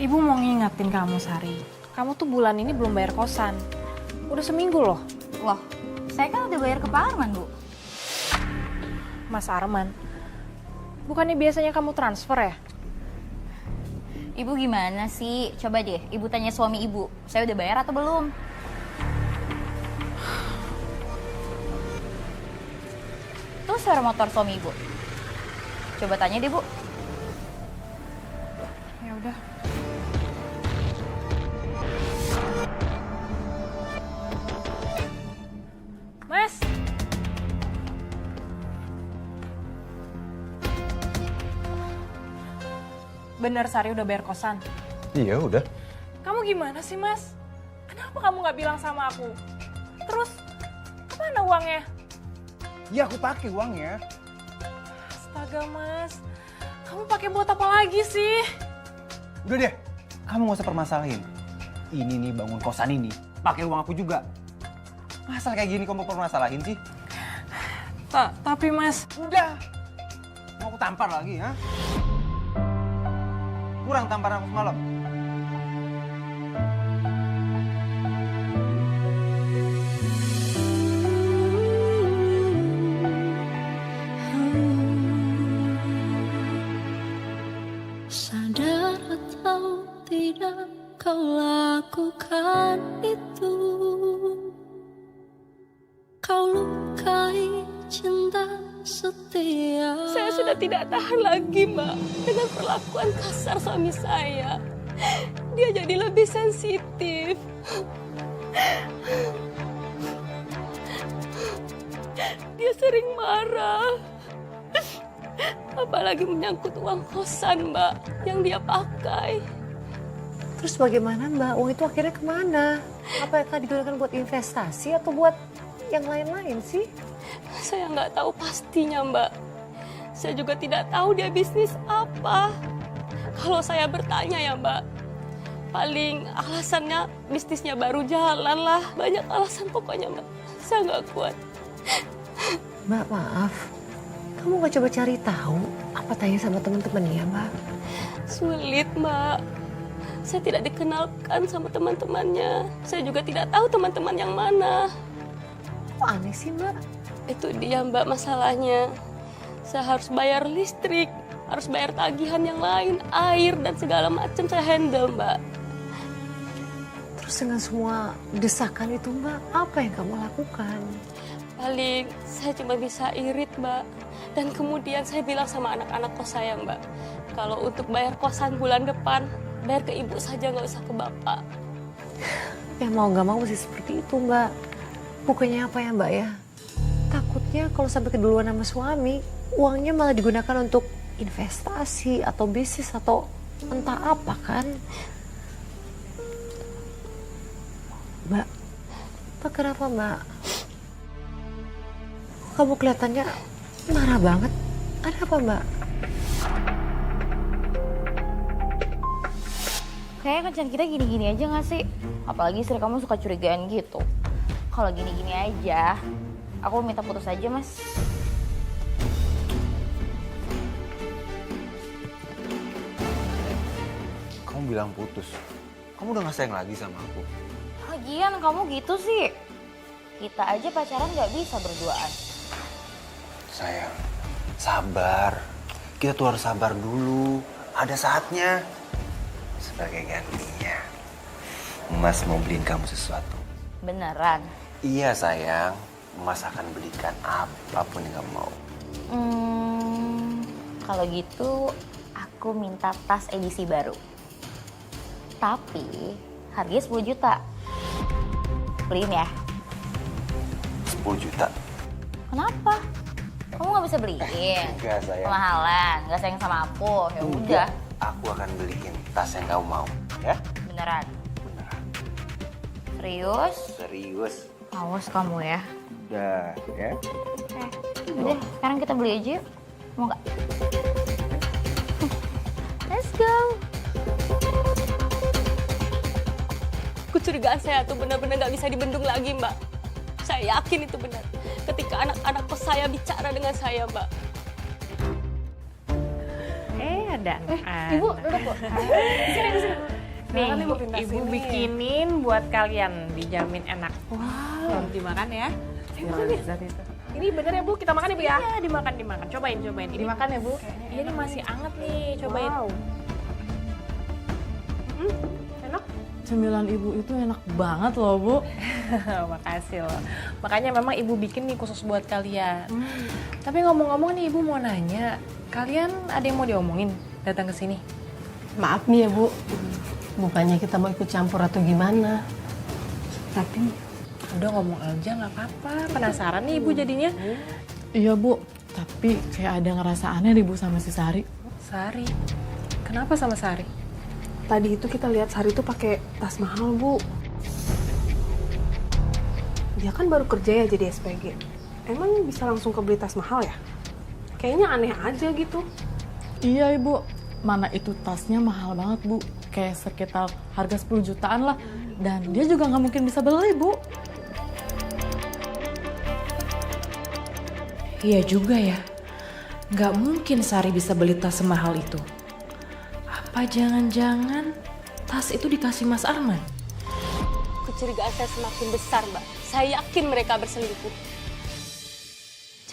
Ibu mau ngingetin kamu, Sari. Kamu tuh bulan ini belum bayar kosan. Udah seminggu loh. Loh, saya kan udah bayar ke Pak Arman, Bu. Mas Arman, bukannya biasanya kamu transfer ya? Ibu gimana sih? Coba deh, Ibu tanya suami Ibu. Saya udah bayar atau belum? Tuh suara motor suami Ibu. Coba tanya deh, Bu. Ya udah. Mas. Bener Sari udah bayar kosan? Iya udah. Kamu gimana sih, Mas? Kenapa kamu nggak bilang sama aku? Terus, kemana uangnya? Iya aku pakai uangnya. Astaga, Mas. Kamu pakai buat apa lagi sih? Udah deh, kamu gak usah permasalahin. Ini nih bangun kosan ini, pakai uang aku juga. Masalah kayak gini kamu permasalahin sih? Tapi, Mas. Udah. Mau aku tampar lagi, ha? Kurang tamparan aku semalam. Sadar atau tidak kau lakukan itu. Kau lukai cinta setia. Saya sudah tidak tahan lagi, Mbak, dengan perlakuan kasar suami saya. Dia jadi lebih sensitif. Dia sering marah. Apalagi menyangkut uang kosan, Mbak, yang dia pakai. Terus bagaimana Mbak? Uang itu akhirnya kemana? Apakah digunakan buat investasi atau buat yang lain-lain sih? Saya nggak tahu pastinya, Mbak. Saya juga tidak tahu dia bisnis apa. Kalau saya bertanya ya, Mbak, paling alasannya bisnisnya baru jalan lah. Banyak alasan pokoknya, Mbak. Saya nggak kuat. Mbak maaf, kamu gak coba cari tahu apa tanya sama teman-temannya Mbak? Sulit, Mbak. Saya tidak dikenalkan sama teman-temannya. Saya juga tidak tahu teman-teman yang mana. Kok aneh sih Mbak? Itu dia, Mbak, masalahnya. Saya harus bayar listrik, harus bayar tagihan yang lain, air, dan segala macam saya handle, Mbak. Terus dengan semua desakan itu Mbak, apa yang kamu lakukan? Paling saya cuma bisa irit, Mbak. Dan kemudian saya bilang sama anak-anak kos saya, Mbak, kalau untuk bayar kosan bulan depan, bayar ke ibu saja, nggak usah ke bapak. Ya mau gak mau mesti seperti itu Mbak. Bukannya apa ya Mbak ya? Takutnya kalau sampai keduluan sama suami, uangnya malah digunakan untuk investasi atau bisnis atau entah apa kan? Mbak, kenapa Mbak? Kamu kelihatannya marah banget. Ada apa Mbak? Kayaknya kencan kita gini-gini aja gak sih? Apalagi istri kamu suka curigaan gitu. Kalau gini-gini aja, aku minta putus aja, Mas. Kamu bilang putus. Kamu udah gak sayang lagi sama aku. Lagian kamu gitu sih. Kita aja pacaran gak bisa berduaan. Sayang, sabar. Kita tuh harus sabar dulu. Ada saatnya. Sebagai gantinya, Mas mau beliin kamu sesuatu. Beneran? Iya sayang, Mas akan belikan apapun yang kamu mau. Kalau gitu aku minta tas edisi baru. Tapi harganya 10 juta. Beliin ya? 10 juta? Kenapa? Kamu nggak bisa beliin? Enggak sayang. Kemahalan, nggak sayang sama aku. Ya udah. Enggak. Aku akan beliin tas yang kamu mau, ya? Beneran? Beneran. Serius? Serius. Awas kamu ya. Udah, ya? Udah, sekarang kita beli aja yuk. Mau nggak? Let's go. Kecurigaan saya tuh benar-benar nggak bisa dibendung lagi, Mbak. Saya yakin itu benar. Ketika anak-anak kos saya bicara dengan saya, Mbak. Ada dan Ibu, duduk Bu. nih Silakan, Ibu, pindah ibu sini. bikinin buat kalian, dijamin enak. Wow. Dimakan ya. Ini bener ya Bu, kita makan ya Bu ya? Iya, dimakan. Cobain. Ini Dimakan ya Bu? Iya, ini masih anget nih. Cobain. Wow. Enak? Cemilan ibu itu enak banget loh, Bu. Makasih loh. Makanya memang ibu bikin nih khusus buat kalian. Tapi ngomong-ngomong nih, ibu mau nanya, kalian ada yang mau diomongin datang ke sini? Maaf nih ya Bu, bukannya kita mau ikut campur atau gimana. Tapi Udah ngomong aja, nggak apa-apa. Penasaran nih ibu jadinya. Iya, Bu. Tapi kayak ada ngerasa aneh deh, Bu, sama si Sari. Sari, kenapa sama Sari? tadi itu kita lihat Sari tuh pakai tas mahal Bu. Dia kan baru kerja ya jadi SPG. Emang bisa langsung kebeli tas mahal ya? Kayaknya aneh aja gitu. Iya, Ibu. Mana itu tasnya mahal banget, Bu. Kayak sekitar harga 10 jutaan lah. Dan dia juga nggak mungkin bisa beli, Bu. Iya juga ya, nggak mungkin Sari bisa beli tas semahal itu. Apa jangan-jangan tas itu dikasih Mas Arman? Kecurigaan saya semakin besar, Mbak. Saya yakin mereka berselingkuh.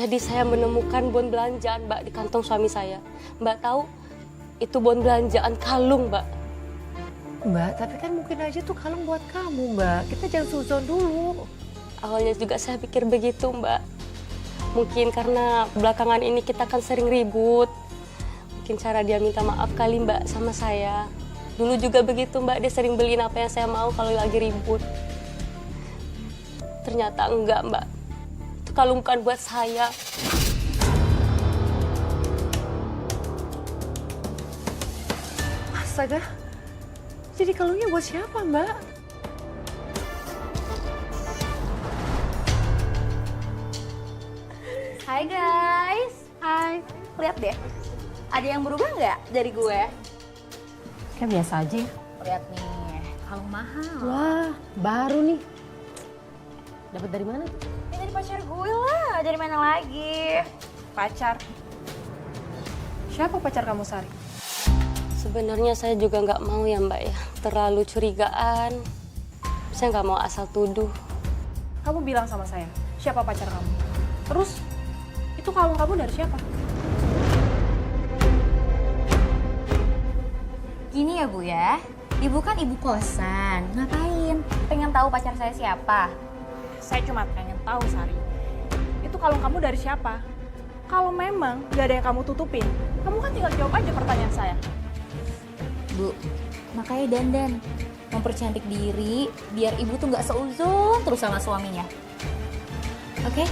Jadi saya menemukan bon belanjaan, Mbak, di kantong suami saya. Mbak tahu, itu bon belanjaan kalung, Mbak. Mbak, tapi kan mungkin aja tuh kalung buat kamu Mbak. Kita jangan suzon dulu. Awalnya juga saya pikir begitu, Mbak. Mungkin karena belakangan ini kita kan sering ribut. Mungkin cara dia minta maaf kali, Mbak, sama saya. Dulu juga begitu, Mbak. Dia sering beliin apa yang saya mau kalau lagi ribut. Ternyata enggak, Mbak. Itu kalung bukan buat saya. Astaga, jadi kalungnya buat siapa Mbak? Hai guys. Hai. Lihat deh. Ada yang berubah nggak dari gue? Kayak biasa aja ya. Lihat nih, kalung mahal. Wah, baru nih. Dapat dari mana? Ini dari pacar gue lah. Dari mana lagi? Pacar. Siapa pacar kamu, Sari? Sebenarnya saya juga nggak mau ya, Mbak, ya. Terlalu curigaan. Saya nggak mau asal tuduh. Kamu bilang sama saya, siapa pacar kamu? Terus, itu kalung kamu dari siapa? Gini ya Bu ya. Ibu kan ibu kosan. Ngapain? Pengen tahu pacar saya siapa? Saya cuma pengen tahu, Sari. Itu kalung kamu dari siapa? Kalau memang gak ada yang kamu tutupin, kamu kan tinggal jawab aja pertanyaan saya. Bu, makanya dandan. Mempercantik diri biar ibu tuh nggak seuzon terus sama suaminya. Oke?